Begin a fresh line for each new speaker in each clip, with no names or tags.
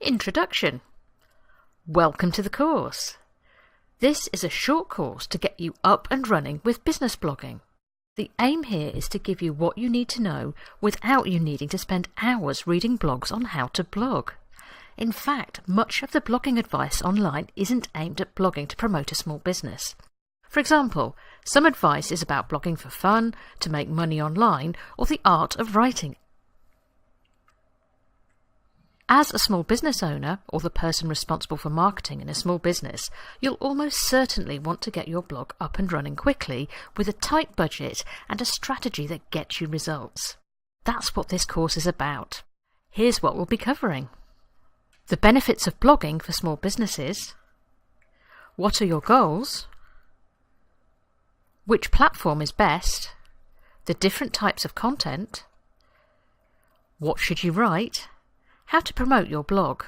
Introduction. Welcome to the course. This is a short course to get you up and running with business blogging. The aim here is to give you what you need to know without you needing to spend hours reading blogs on how to blog. In fact, much of the blogging advice online isn't aimed at blogging to promote a small business. For example, some advice is about blogging for fun, to make money online, or the art of writing. As a small business owner, or the person responsible for marketing in a small business, you'll almost certainly want to get your blog up and running quickly with a tight budget and a strategy that gets you results. That's what this course is about. Here's what we'll be covering. The benefits of blogging for small businesses. What are your goals? Which platform is best? The different types of content. What should you write? How to promote your blog,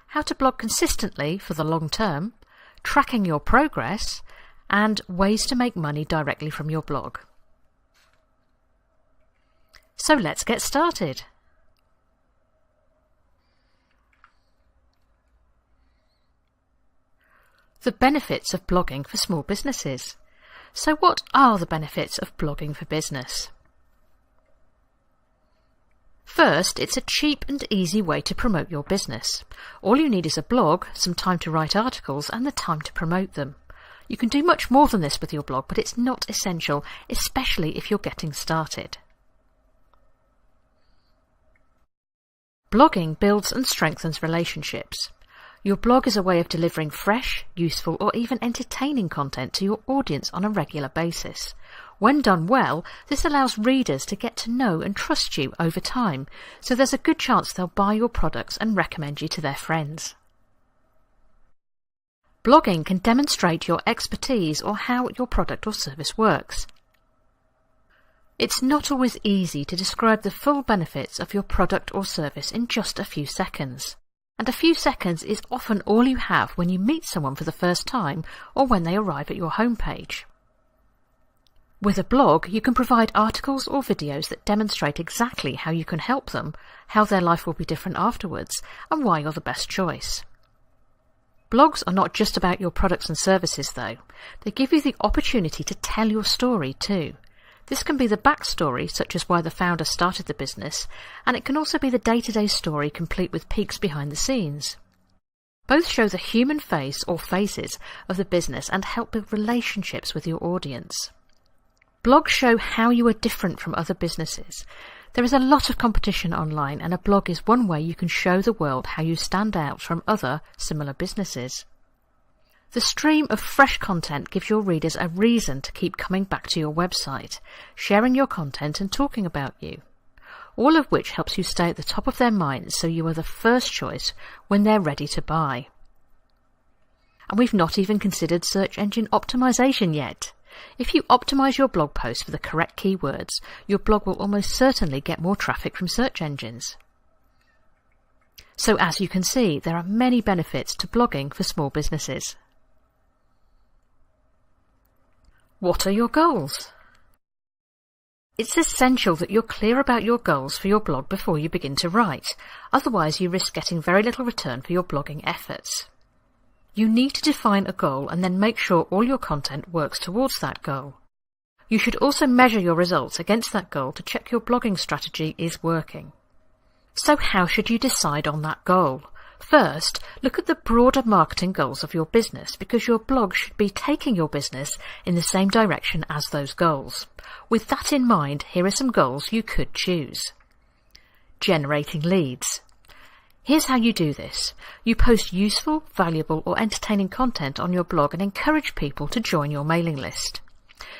how to blog consistently for the long term, tracking your progress, and ways to make money directly from your blog. So let's get started. The benefits of blogging for small businesses. So what are the benefits of blogging for business? First, it's a cheap and easy way to promote your business. All you need is a blog, some time to write articles, and the time to promote them. You can do much more than this with your blog, but it's not essential, especially if you're getting started. Blogging builds and strengthens relationships. Your blog is a way of delivering fresh, useful, or even entertaining content to your audience on a regular basis. When done well, this allows readers to get to know and trust you over time, so there's a good chance they'll buy your products and recommend you to their friends. Blogging can demonstrate your expertise or how your product or service works. It's not always easy to describe the full benefits of your product or service in just a few seconds. And a few seconds is often all you have when you meet someone for the first time or when they arrive at your homepage. With a blog, you can provide articles or videos that demonstrate exactly how you can help them, how their life will be different afterwards, and why you're the best choice. Blogs are not just about your products and services, though. They give you the opportunity to tell your story too. This can be the backstory, such as why the founder started the business, and it can also be the day-to-day story complete with peeks behind the scenes. Both show the human face or faces of the business and help build relationships with your audience. Blogs show how you are different from other businesses. There is a lot of competition online, and a blog is one way you can show the world how you stand out from other similar businesses. The stream of fresh content gives your readers a reason to keep coming back to your website, sharing your content and talking about you, all of which helps you stay at the top of their minds so you are the first choice when they're ready to buy. And we've not even considered search engine optimization yet. If you optimize your blog post for the correct keywords, your blog will almost certainly get more traffic from search engines. So as you can see, there are many benefits to blogging for small businesses. What are your goals? It's essential that you're clear about your goals for your blog before you begin to write, otherwise you risk getting very little return for your blogging efforts. You need to define a goal and then make sure all your content works towards that goal. You should also measure your results against that goal to check your blogging strategy is working. So how should you decide on that goal? First, look at the broader marketing goals of your business, because your blog should be taking your business in the same direction as those goals. With that in mind, here are some goals you could choose. Generating leads. Here's how you do this. You post useful, valuable, or entertaining content on your blog and encourage people to join your mailing list.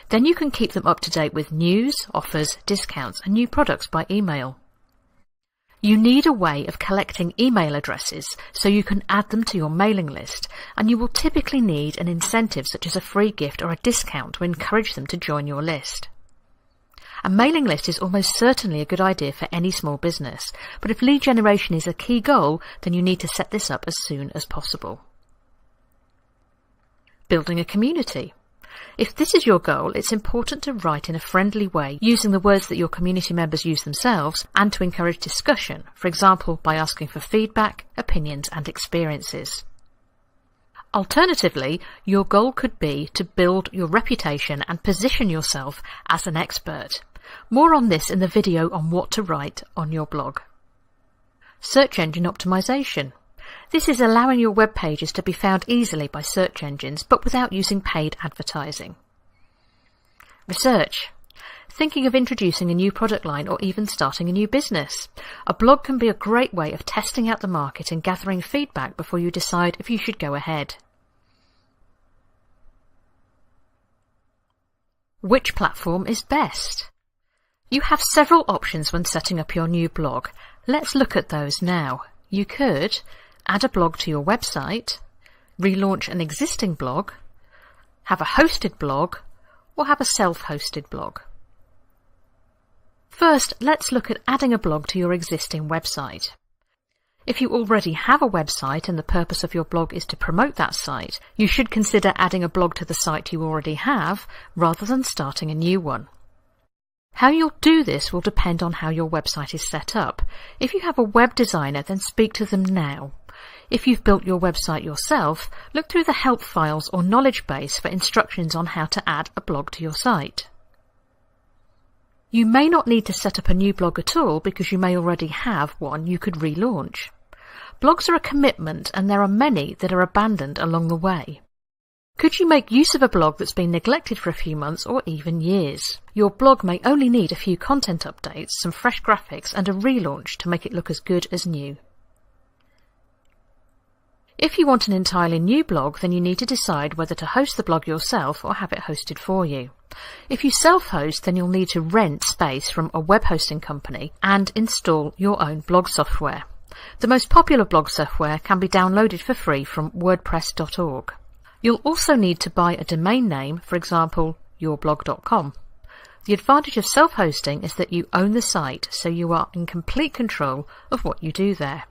Then you can keep them up to date with news, offers, discounts, and new products by email. You need a way of collecting email addresses so you can add them to your mailing list, and you will typically need an incentive such as a free gift or a discount to encourage them to join your list. A mailing list is almost certainly a good idea for any small business, but if lead generation is a key goal, then you need to set this up as soon as possible. Building a community. If this is your goal, it's important to write in a friendly way, using the words that your community members use themselves, and to encourage discussion, for example by asking for feedback, opinions and experiences. Alternatively, your goal could be to build your reputation and position yourself as an expert. More on this in the video on what to write on your blog. Search engine optimization. This is allowing your web pages to be found easily by search engines, but without using paid advertising. Research. Thinking of introducing a new product line or even starting a new business. A blog can be a great way of testing out the market and gathering feedback before you decide if you should go ahead. Which platform is best? You have several options when setting up your new blog. Let's look at those now. You could add a blog to your website, relaunch an existing blog, have a hosted blog, or have a self-hosted blog. First, let's look at adding a blog to your existing website. If you already have a website and the purpose of your blog is to promote that site, you should consider adding a blog to the site you already have rather than starting a new one. How you'll do this will depend on how your website is set up. If you have a web designer, then speak to them now. If you've built your website yourself, look through the help files or knowledge base for instructions on how to add a blog to your site. You may not need to set up a new blog at all because you may already have one you could relaunch. Blogs are a commitment and there are many that are abandoned along the way. Could you make use of a blog that's been neglected for a few months or even years? Your blog may only need a few content updates, some fresh graphics and a relaunch to make it look as good as new. If you want an entirely new blog, then you need to decide whether to host the blog yourself or have it hosted for you. If you self-host, then you'll need to rent space from a web hosting company and install your own blog software. The most popular blog software can be downloaded for free from wordpress.org. You'll also need to buy a domain name, for example, yourblog.com. The advantage of self-hosting is that you own the site, so you are in complete control of what you do there.